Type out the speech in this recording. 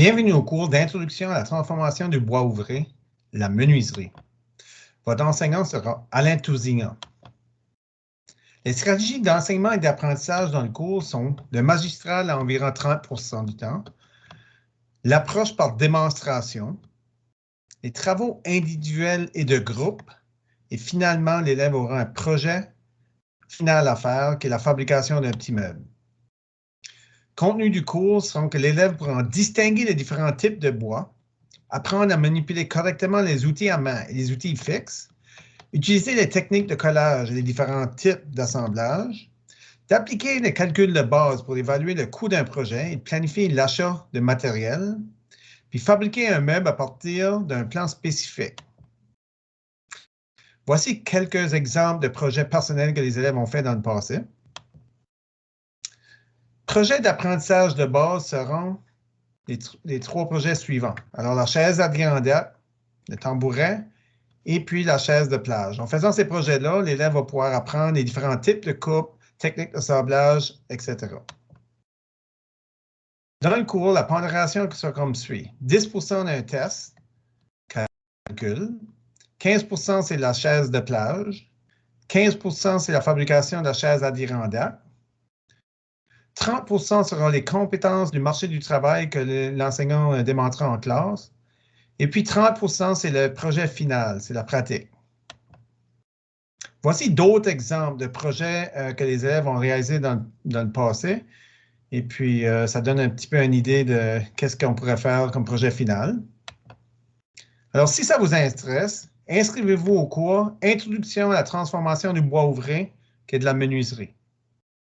Bienvenue au cours d'introduction à la transformation du bois ouvré, la menuiserie. Votre enseignant sera Alain Tousignan. Les stratégies d'enseignement et d'apprentissage dans le cours sont le magistral à environ 30% du temps, l'approche par démonstration, les travaux individuels et de groupe, et finalement, l'élève aura un projet final à faire qui est la fabrication d'un petit meuble. Contenu du cours sont que l'élève pourra distinguer les différents types de bois, apprendre à manipuler correctement les outils à main et les outils fixes, utiliser les techniques de collage et les différents types d'assemblage, d'appliquer les calculs de base pour évaluer le coût d'un projet et planifier l'achat de matériel, puis fabriquer un meuble à partir d'un plan spécifique. Voici quelques exemples de projets personnels que les élèves ont fait dans le passé. Projets d'apprentissage de base seront les trois projets suivants. Alors, la chaise adirondack, le tambouret, et puis la chaise de plage. En faisant ces projets-là, l'élève va pouvoir apprendre les différents types de coupes, techniques de sablage, etc. Dans le cours, la pondération sera comme suit. 10% d'un test, calcul. 15% c'est la chaise de plage. 15% c'est la fabrication de la chaise adirondack. 30% seront les compétences du marché du travail que l'enseignant démontrera en classe. Et puis 30%, c'est le projet final, c'est la pratique. Voici d'autres exemples de projets que les élèves ont réalisés dans le passé. Et puis, ça donne un petit peu une idée de qu'est-ce qu'on pourrait faire comme projet final. Alors, si ça vous intéresse, inscrivez-vous au cours « Introduction à la transformation du bois ouvré » qui est de la menuiserie.